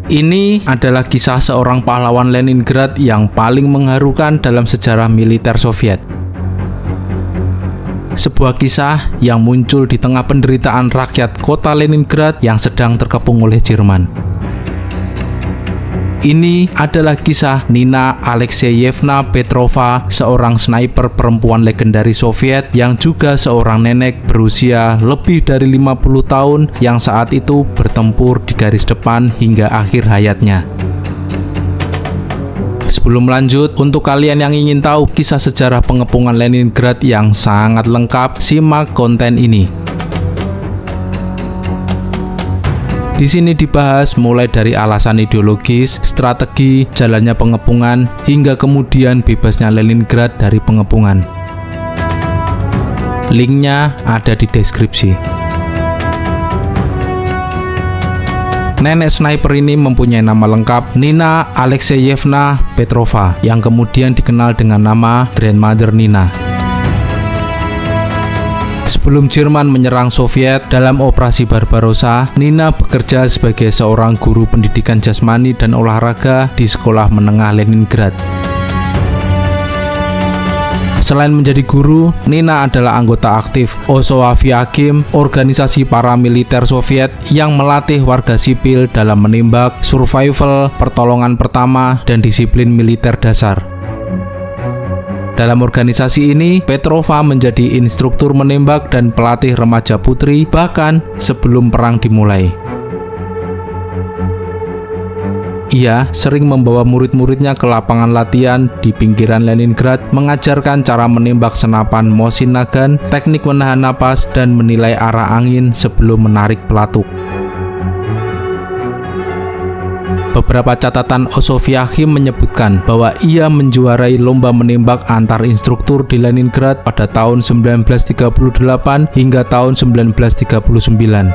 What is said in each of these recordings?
Ini adalah kisah seorang pahlawan Leningrad yang paling mengharukan dalam sejarah militer Soviet. Sebuah kisah yang muncul di tengah penderitaan rakyat kota Leningrad yang sedang terkepung oleh Jerman. Ini adalah kisah Nina Alexeyevna Petrova, seorang sniper perempuan legendaris Soviet yang juga seorang nenek berusia lebih dari 50 tahun yang saat itu bertempur di garis depan hingga akhir hayatnya. Sebelum lanjut, untuk kalian yang ingin tahu kisah sejarah pengepungan Leningrad yang sangat lengkap, simak konten ini. Di sini dibahas mulai dari alasan ideologis, strategi, jalannya pengepungan, hingga kemudian bebasnya Leningrad dari pengepungan. Linknya ada di deskripsi. Nenek sniper ini mempunyai nama lengkap Nina Alexeyevna Petrova, yang kemudian dikenal dengan nama Grandmother Nina. Sebelum Jerman menyerang Soviet dalam operasi Barbarossa, Nina bekerja sebagai seorang guru pendidikan jasmani dan olahraga di sekolah menengah Leningrad. Selain menjadi guru, Nina adalah anggota aktif Osoaviakim, organisasi paramiliter Soviet yang melatih warga sipil dalam menembak, survival, pertolongan pertama, dan disiplin militer dasar. Dalam organisasi ini, Petrova menjadi instruktur menembak dan pelatih remaja putri bahkan sebelum perang dimulai. Ia sering membawa murid-muridnya ke lapangan latihan di pinggiran Leningrad, mengajarkan cara menembak senapan Mosin Nagant, teknik menahan napas, dan menilai arah angin sebelum menarik pelatuk. Beberapa catatan Osoaviakim menyebutkan bahwa ia menjuarai lomba menembak antar instruktur di Leningrad pada tahun 1938 hingga tahun 1939.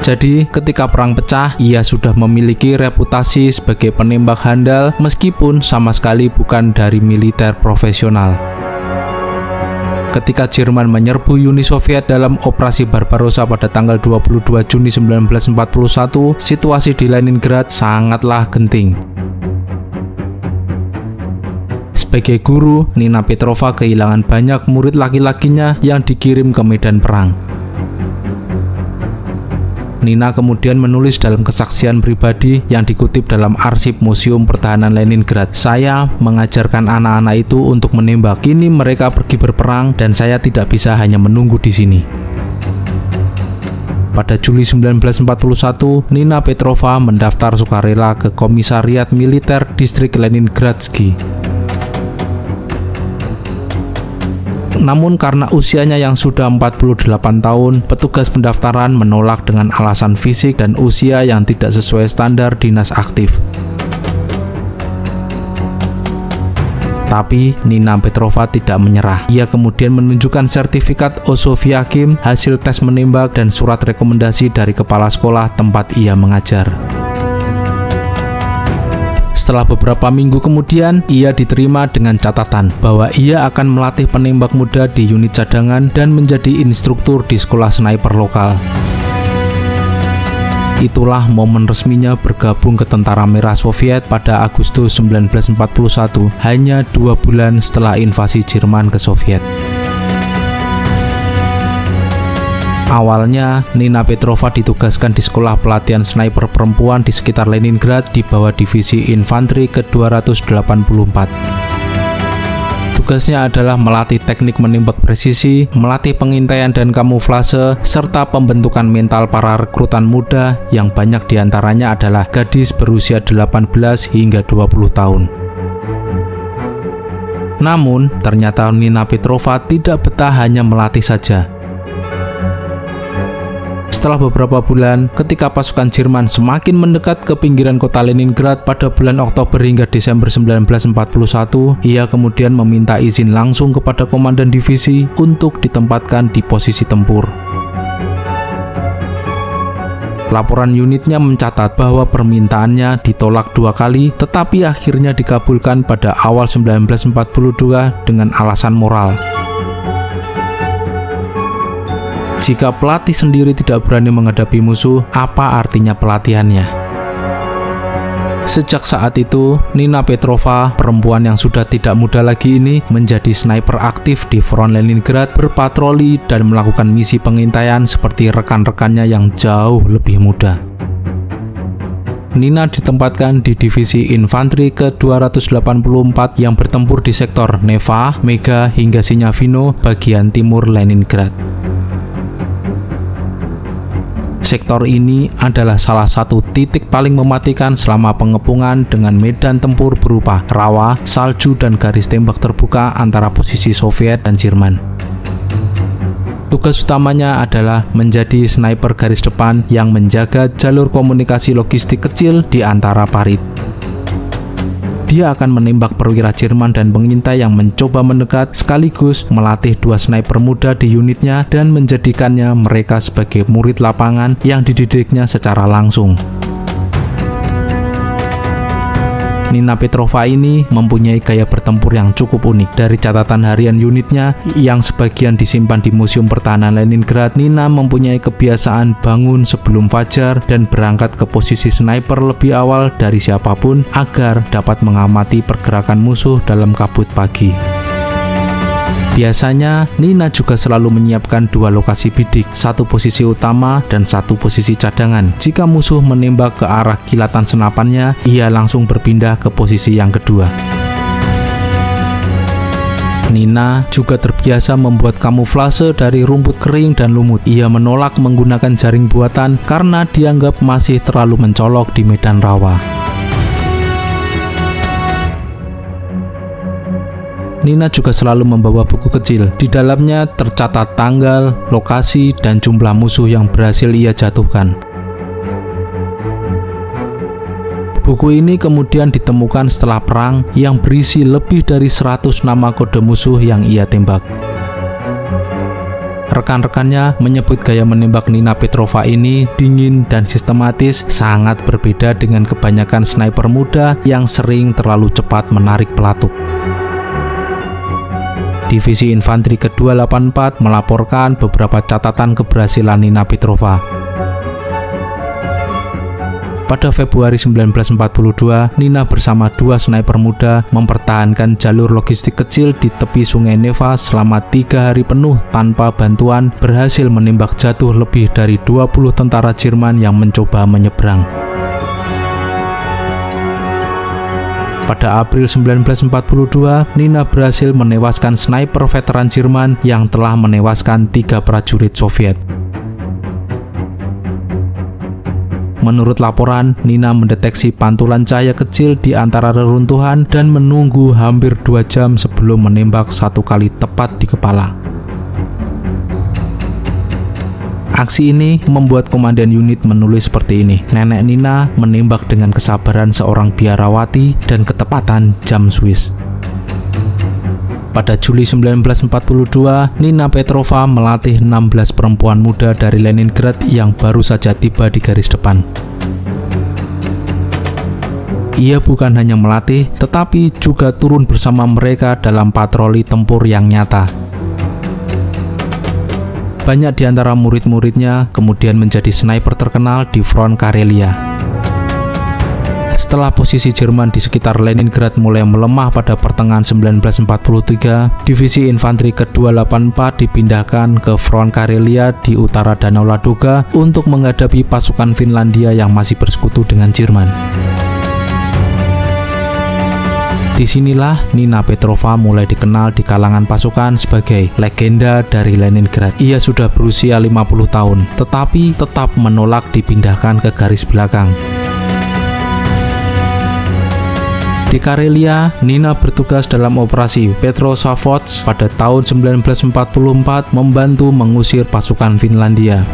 Jadi, ketika perang pecah, ia sudah memiliki reputasi sebagai penembak handal meskipun sama sekali bukan dari militer profesional. Ketika Jerman menyerbu Uni Soviet dalam operasi Barbarossa pada tanggal 22 Juni 1941, situasi di Leningrad sangatlah genting. Sebagai guru, Nina Petrova kehilangan banyak murid laki-lakinya yang dikirim ke medan perang. Nina kemudian menulis dalam kesaksian pribadi yang dikutip dalam arsip Museum Pertahanan Leningrad, "Saya mengajarkan anak-anak itu untuk menembak. Kini mereka pergi berperang dan saya tidak bisa hanya menunggu di sini." Pada Juli 1941, Nina Petrova mendaftar sukarela ke Komisariat Militer Distrik Leningradsky. Namun karena usianya yang sudah 48 tahun, petugas pendaftaran menolak dengan alasan fisik dan usia yang tidak sesuai standar dinas aktif. Tapi Nina Petrova tidak menyerah. Ia kemudian menunjukkan sertifikat Osoaviakim, hasil tes menembak, dan surat rekomendasi dari kepala sekolah tempat ia mengajar. Setelah beberapa minggu kemudian, ia diterima dengan catatan bahwa ia akan melatih penembak muda di unit cadangan dan menjadi instruktur di sekolah sniper lokal. Itulah momen resminya bergabung ke Tentara Merah Soviet pada Agustus 1941, hanya 2 bulan setelah invasi Jerman ke Soviet. Awalnya, Nina Petrova ditugaskan di sekolah pelatihan sniper perempuan di sekitar Leningrad di bawah divisi infanteri ke-284. Tugasnya adalah melatih teknik menembak presisi, melatih pengintaian dan kamuflase, serta pembentukan mental para rekrutan muda yang banyak diantaranya adalah gadis berusia 18 hingga 20 tahun. Namun, ternyata Nina Petrova tidak betah hanya melatih saja. Setelah beberapa bulan, ketika pasukan Jerman semakin mendekat ke pinggiran kota Leningrad pada bulan Oktober hingga Desember 1941, ia kemudian meminta izin langsung kepada komandan divisi untuk ditempatkan di posisi tempur. Laporan unitnya mencatat bahwa permintaannya ditolak 2 kali, tetapi akhirnya dikabulkan pada awal 1942 dengan alasan moral. Jika pelatih sendiri tidak berani menghadapi musuh, apa artinya pelatihannya? Sejak saat itu, Nina Petrova, perempuan yang sudah tidak muda lagi ini, menjadi sniper aktif di front Leningrad, berpatroli dan melakukan misi pengintaian seperti rekan-rekannya yang jauh lebih muda. Nina ditempatkan di divisi infanteri ke-284 yang bertempur di sektor Neva, Mega, hingga Sinyavino, bagian timur Leningrad. Sektor ini adalah salah satu titik paling mematikan selama pengepungan dengan medan tempur berupa rawa, salju, dan garis tembak terbuka antara posisi Soviet dan Jerman. Tugas utamanya adalah menjadi sniper garis depan yang menjaga jalur komunikasi logistik kecil di antara parit. Dia akan menembak perwira Jerman dan pengintai yang mencoba mendekat, sekaligus melatih 2 sniper muda di unitnya dan menjadikannya mereka sebagai murid lapangan yang dididiknya secara langsung. Nina Petrova ini mempunyai gaya bertempur yang cukup unik. Dari catatan harian unitnya yang sebagian disimpan di Museum Pertahanan Leningrad, Nina mempunyai kebiasaan bangun sebelum fajar dan berangkat ke posisi sniper lebih awal dari siapapun agar dapat mengamati pergerakan musuh dalam kabut pagi. Biasanya, Nina juga selalu menyiapkan 2 lokasi bidik, 1 posisi utama dan 1 posisi cadangan. Jika musuh menembak ke arah kilatan senapannya, ia langsung berpindah ke posisi yang kedua. Nina juga terbiasa membuat kamuflase dari rumput kering dan lumut. Ia menolak menggunakan jaring buatan karena dianggap masih terlalu mencolok di medan rawa. Nina juga selalu membawa buku kecil. Di dalamnya tercatat tanggal, lokasi, dan jumlah musuh yang berhasil ia jatuhkan. Buku ini kemudian ditemukan setelah perang yang berisi lebih dari 100 nama kode musuh yang ia tembak. Rekan-rekannya menyebut gaya menembak Nina Petrova ini dingin dan sistematis, sangat berbeda dengan kebanyakan sniper muda yang sering terlalu cepat menarik pelatuk. Divisi Infanteri ke-284 melaporkan beberapa catatan keberhasilan Nina Petrova. Pada Februari 1942, Nina bersama 2 sniper muda mempertahankan jalur logistik kecil di tepi Sungai Neva selama 3 hari penuh tanpa bantuan, berhasil menembak jatuh lebih dari 20 tentara Jerman yang mencoba menyeberang. Pada April 1942, Nina berhasil menewaskan sniper veteran Jerman yang telah menewaskan 3 prajurit Soviet. Menurut laporan, Nina mendeteksi pantulan cahaya kecil di antara reruntuhan dan menunggu hampir 2 jam sebelum menembak 1 kali tepat di kepala. Aksi ini membuat komandan unit menulis seperti ini: Nenek Nina menembak dengan kesabaran seorang biarawati dan ketepatan jam Swiss. Pada Juli 1942, Nina Petrova melatih 16 perempuan muda dari Leningrad yang baru saja tiba di garis depan. Ia bukan hanya melatih, tetapi juga turun bersama mereka dalam patroli tempur yang nyata. Banyak di antara murid-muridnya kemudian menjadi sniper terkenal di front Karelia. Setelah posisi Jerman di sekitar Leningrad mulai melemah pada pertengahan 1943, Divisi Infanteri ke-284 dipindahkan ke front Karelia di utara Danau Ladoga untuk menghadapi pasukan Finlandia yang masih bersekutu dengan Jerman. Disinilah Nina Petrova mulai dikenal di kalangan pasukan sebagai legenda dari Leningrad. Ia sudah berusia 50 tahun, tetapi tetap menolak dipindahkan ke garis belakang. Di Karelia, Nina bertugas dalam operasi Petrozavodsk pada tahun 1944 membantu mengusir pasukan Finlandia.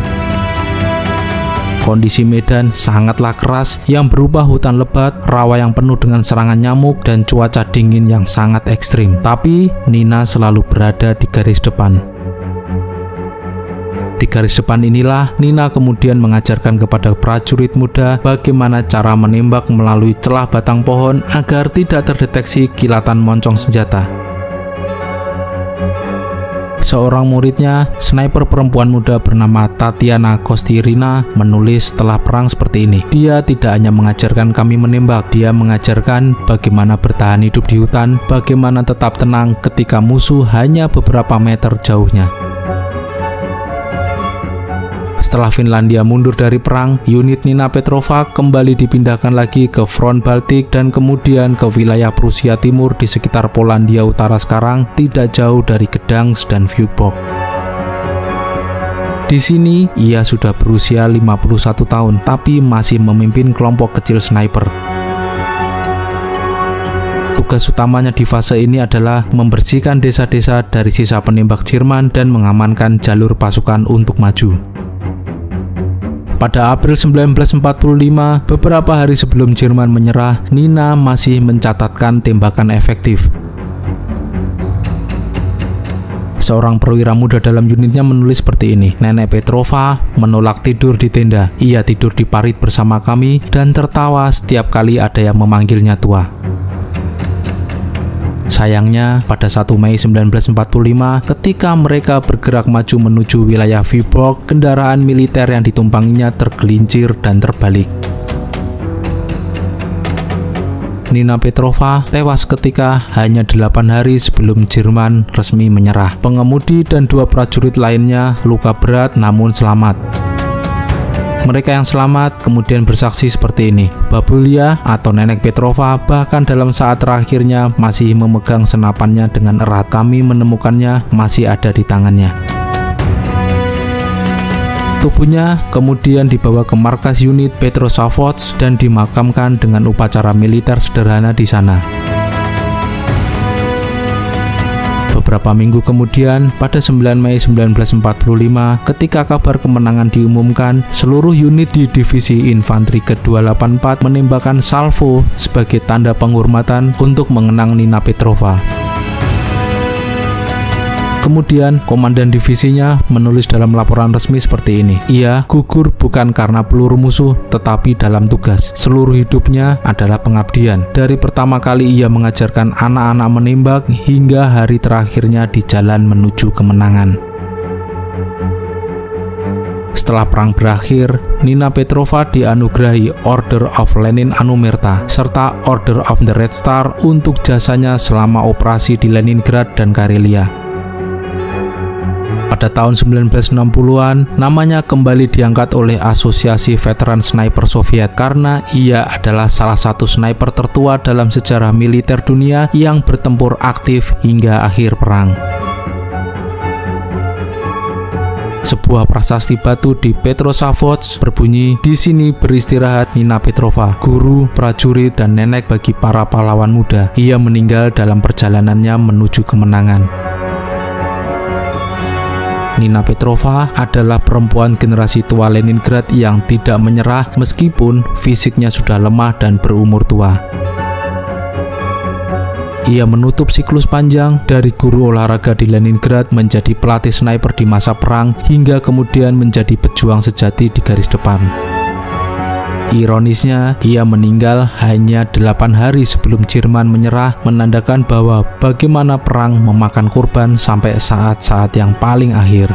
Kondisi medan sangatlah keras yang berupa hutan lebat, rawa yang penuh dengan serangan nyamuk, dan cuaca dingin yang sangat ekstrim. Tapi Nina selalu berada di garis depan. Di garis depan inilah Nina kemudian mengajarkan kepada prajurit muda bagaimana cara menembak melalui celah batang pohon agar tidak terdeteksi kilatan moncong senjata. Seorang muridnya, sniper perempuan muda bernama Tatiana Kostirina, menulis setelah perang seperti ini. Dia tidak hanya mengajarkan kami menembak, dia mengajarkan bagaimana bertahan hidup di hutan, bagaimana tetap tenang ketika musuh hanya beberapa meter jauhnya. Setelah Finlandia mundur dari perang, unit Nina Petrova kembali dipindahkan lagi ke front Baltik dan kemudian ke wilayah Prusia Timur di sekitar Polandia Utara sekarang, tidak jauh dari Gdansk dan Vyborg. Di sini, ia sudah berusia 51 tahun, tapi masih memimpin kelompok kecil sniper. Tugas utamanya di fase ini adalah membersihkan desa-desa dari sisa penembak Jerman dan mengamankan jalur pasukan untuk maju. Pada April 1945, beberapa hari sebelum Jerman menyerah, Nina masih mencatatkan tembakan efektif. Seorang perwira muda dalam unitnya menulis seperti ini. Nenek Petrova menolak tidur di tenda. Ia tidur di parit bersama kami dan tertawa setiap kali ada yang memanggilnya tua. Sayangnya, pada 1 Mei 1945, ketika mereka bergerak maju menuju wilayah Vyborg, kendaraan militer yang ditumpanginya tergelincir dan terbalik. Nina Petrova tewas ketika hanya 8 hari sebelum Jerman resmi menyerah. Pengemudi dan 2 prajurit lainnya luka berat namun selamat. Mereka yang selamat kemudian bersaksi seperti ini. Babulia atau nenek Petrova bahkan dalam saat terakhirnya masih memegang senapannya dengan erat. Kami menemukannya masih ada di tangannya. Tubuhnya kemudian dibawa ke markas unit Petrozavodsk dan dimakamkan dengan upacara militer sederhana di sana. Beberapa minggu kemudian, pada 9 Mei 1945, ketika kabar kemenangan diumumkan, seluruh unit di Divisi Infanteri ke-284 menembakkan salvo sebagai tanda penghormatan untuk mengenang Nina Petrova. Kemudian, komandan divisinya menulis dalam laporan resmi seperti ini. Ia gugur bukan karena peluru musuh, tetapi dalam tugas. Seluruh hidupnya adalah pengabdian. Dari pertama kali ia mengajarkan anak-anak menembak hingga hari terakhirnya di jalan menuju kemenangan. Setelah perang berakhir, Nina Petrova dianugerahi Order of Lenin Anumerta serta Order of the Red Star untuk jasanya selama operasi di Leningrad dan Karelia. Pada tahun 1960-an, namanya kembali diangkat oleh Asosiasi Veteran Sniper Soviet karena ia adalah salah satu sniper tertua dalam sejarah militer dunia yang bertempur aktif hingga akhir perang. Sebuah prasasti batu di Petrozavodsk berbunyi, "Di sini beristirahat Nina Petrova, guru, prajurit, dan nenek bagi para pahlawan muda. Ia meninggal dalam perjalanannya menuju kemenangan." Nina Petrova adalah perempuan generasi tua Leningrad yang tidak menyerah meskipun fisiknya sudah lemah dan berumur tua. Ia menutup siklus panjang dari guru olahraga di Leningrad menjadi pelatih sniper di masa perang hingga kemudian menjadi pejuang sejati di garis depan. Ironisnya, ia meninggal hanya 8 hari sebelum Jerman menyerah, menandakan bahwa bagaimana perang memakan korban sampai saat-saat yang paling akhir.